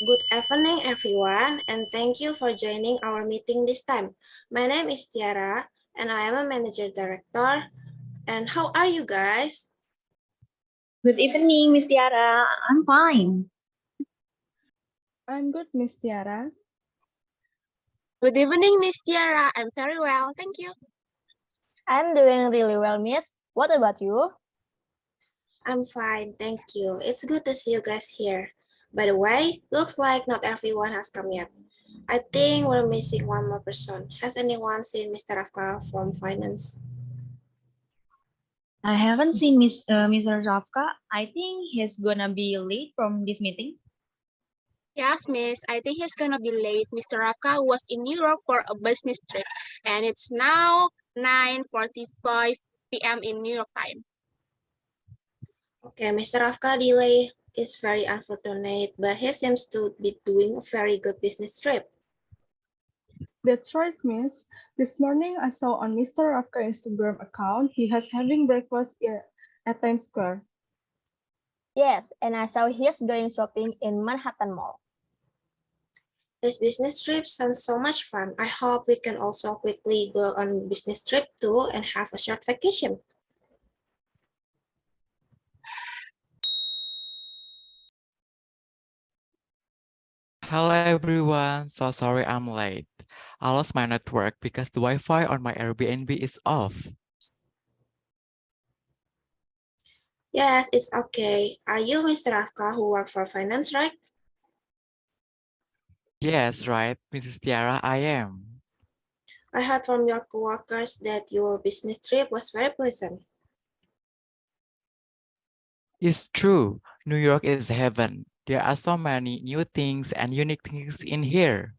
Good evening, everyone, and thank you for joining our meeting this time. My name is Tiara, and I am a manager director. And how are you guys? Good evening, Miss Tiara. I'm fine. I'm good, Miss Tiara. Good evening, Miss Tiara. I'm very well, thank you. I'm doing really well, Miss. What about you? I'm fine, thank you. It's good to see you guys here. By the way, looks like not everyone has come yet. I think we're missing one more person. Has anyone seen Mr. Rafka from finance? I haven't seen Mr. Rafka. I think he's gonna be late from this meeting. Yes, Miss, I think he's gonna be late. Mr. Rafka was in Europe for a business trip, and it's now 9:45 p.m. in New York time. Okay, Mr. Rafka delay is very unfortunate, but he seems to be doing a very good business trip. That's right, Miss. This morning I saw on Mr. Rafka Instagram account he has having breakfast at Times Square. Yes, and I saw he's going shopping in Manhattan Mall. This business trip sounds so much fun. I hope we can also quickly go on business trip too and have a short vacation. Hello everyone, so sorry I'm late. I lost my network because the Wi-Fi on my Airbnb is off. Yes, it's okay. Are you Mr. Rafka who work for finance, right? Yes, right, Mrs. Tiara, I am. I heard from your coworkers that your business trip was very pleasant. It's true, New York is heaven. There are so many new things and unique things in here.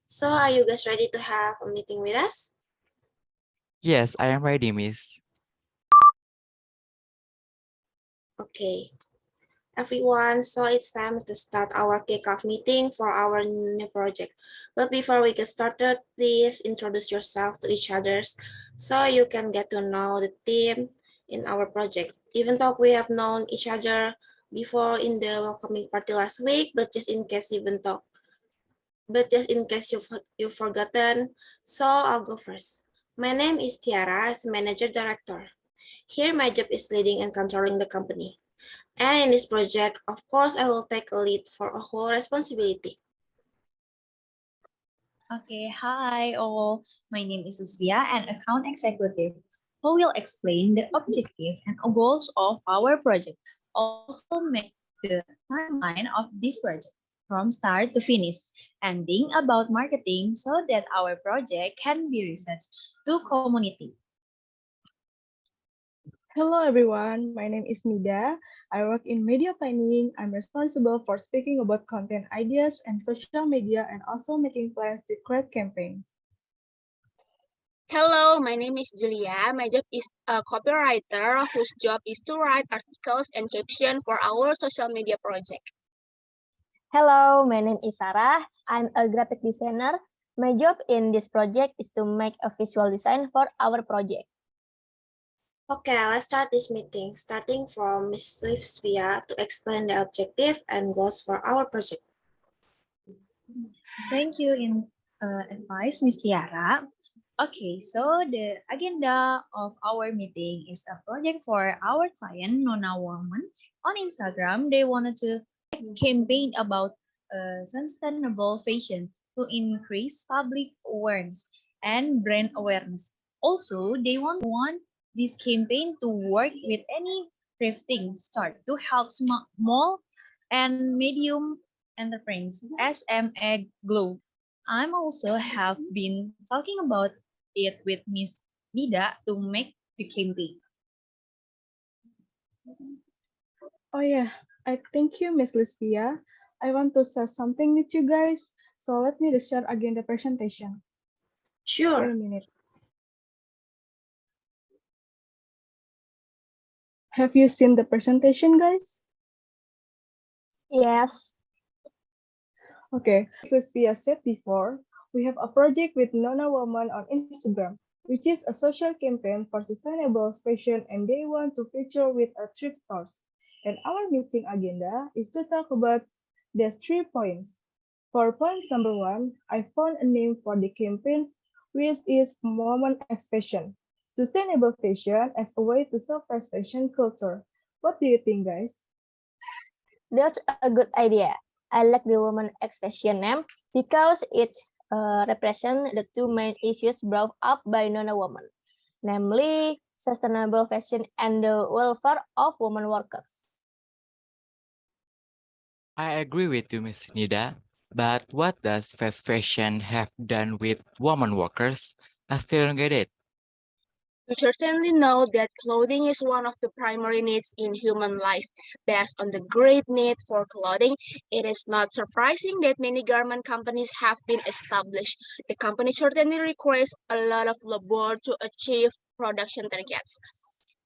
So are you guys ready to have a meeting with us? Yes, I am ready, miss. Okay. Everyone, so it's time to start our kickoff meeting for our new project. But before we get started, please introduce yourself to each other so you can get to know the team in our project. Even though we have known each other before in the welcoming party last week, but just in case you've forgotten, so I'll go first. My name is Tiara, as manager director. Here, my job is leading and controlling the company. And in this project, of course, I will take a lead for a whole responsibility. Okay, hi all. My name is Lizvia, an account executive who will explain the objective and goals of our project. Also make the timeline of this project from start to finish, ending about marketing so that our project can be researched to community. Hello everyone, my name is Nida. I work in media planning. I'm responsible for speaking about content ideas and social media and also making plans to create campaigns. Hello, my name is Julia. My job is a copywriter whose job is to write articles and captions for our social media project. Hello, my name is Sarah. I'm a graphic designer. My job in this project is to make a visual design for our project. Okay, let's start this meeting, starting from Ms. Lizvia to explain the objective and goals for our project. Thank you in advice, Miss Tiara. Okay, so the agenda of our meeting is a project for our client, Nona Woman. On Instagram, they wanted to campaign about sustainable fashion to increase public awareness and brand awareness. Also, they want this campaign to work with any thrifting start to help small and medium enterprise SMA Glow. I'm also have been talking about it with Miss Nida to make the campaign. Oh yeah, I thank you, Miss Lizvia. I want to share something with you guys. So let me just share again the presentation. Wait Sure. a minute. Have you seen the presentation, guys? Yes. Okay, as Lizvia said before, we have a project with Nona Woman on Instagram, which is a social campaign for sustainable fashion, and they want to feature with a thrift stores. And our meeting agenda is to talk about There's 3 points. For points number 1, I found a name for the campaigns, which is Moment Expression. Sustainable fashion as a way to serve fast fashion culture. What do you think, guys? That's a good idea. I like the woman expression name because it represents the two main issues brought up by Nona woman, namely sustainable fashion and the welfare of women workers. I agree with you, Miss Nida. But what does fast fashion have done with women workers? I still don't get it. You certainly know that clothing is one of the primary needs in human life. Based on the great need for clothing, it is not surprising that many garment companies have been established. The company certainly requires a lot of labor to achieve production targets.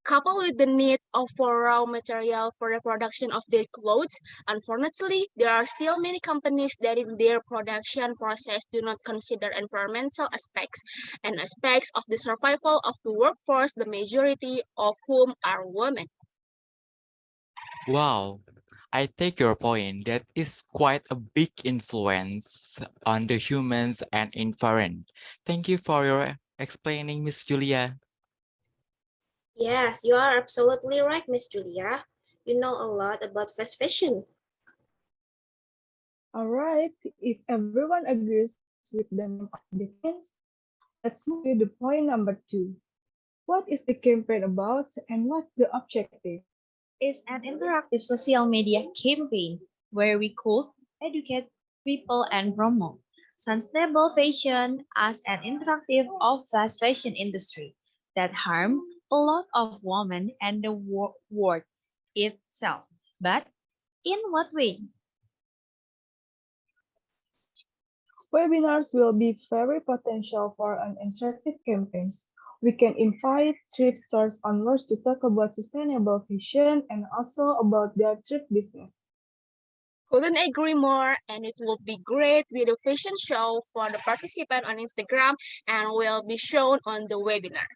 Coupled with the need for raw material for the production of their clothes, unfortunately, there are still many companies that in their production process do not consider environmental aspects and aspects of the survival of the workforce, the majority of whom are women. Wow, I take your point. That is quite a big influence on the humans and environment. Thank you for your explaining, Miss Julia. Yes, you are absolutely right, Miss Julia. You know a lot about fast fashion. Alright, if everyone agrees with the name of the campaigns, let's move to the point number 2. What is the campaign about and what's the objective? It's an interactive social media campaign where we could educate people and promote sustainable fashion as an interactive of fast fashion industry that harm a lot of women and the world itself. But in what way? Webinars will be very potential for an interactive campaign. We can invite thrift stores owners to talk about sustainable fashion and also about their thrift business. Couldn't agree more, and it would be great with a fashion show for the participant on Instagram and will be shown on the webinar.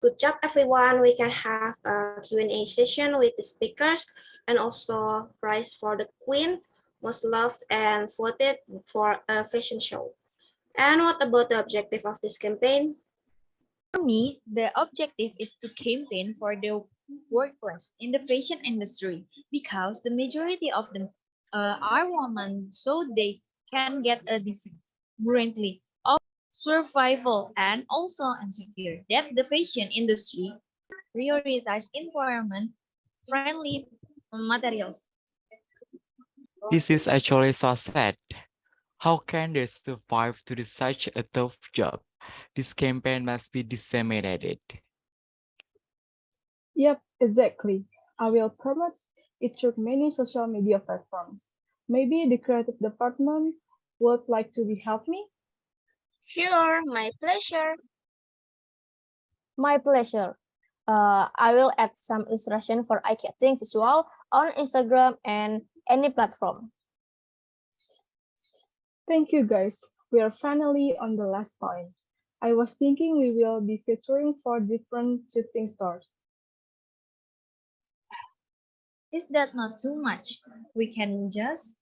Good job, everyone. We can have a Q&A session with the speakers and also prize for the queen, most loved and voted for a fashion show. And what about the objective of this campaign? For me, the objective is to campaign for the workplace in the fashion industry because the majority of them are women, so they can get a decent currently of survival and also ensure that the fashion industry prioritize environment friendly materials. This is actually so sad. How can they survive to do such a tough job? This campaign must be disseminated. Yep, exactly. I will promote it through many social media platforms. Maybe the creative department would like to be help me? Sure, my pleasure. My pleasure. I will add some illustration for eye-catching visual on Instagram and any platform. Thank you guys. We are finally on the last point. I was thinking we will be featuring 4 different thrifting stores. Is that not too much? We can just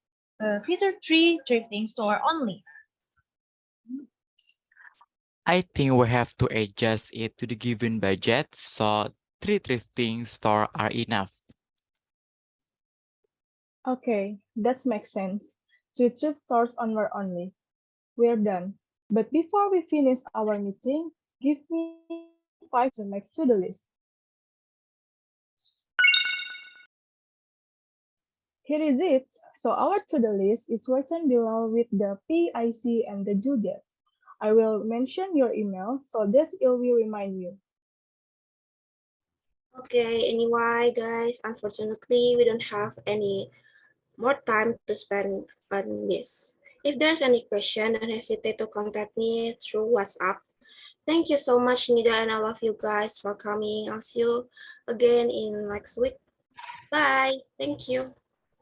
feature 3 thrifting store only. I think we have to adjust it to the given budget, so 3 thrifting stores are enough. Okay, that makes sense. 3 thrift stores onward only. We're done. But before we finish our meeting, give me 5 to make to the list. Here is it. So our to-do list is written below with the PIC and the due date. I will mention your email so that it will remind you. Okay, anyway, guys, unfortunately, we don't have any more time to spend on this. If there's any question, don't hesitate to contact me through WhatsApp. Thank you so much, Nida, and I love you guys for coming. I'll see you again in next week. Bye. Thank you.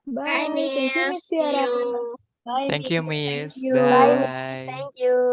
Bye, Bye. Thank you, Miss. Miss See Tiara. you. Bye, Thank you, miss. Thank Miss. you. Bye, miss. Bye. Thank you.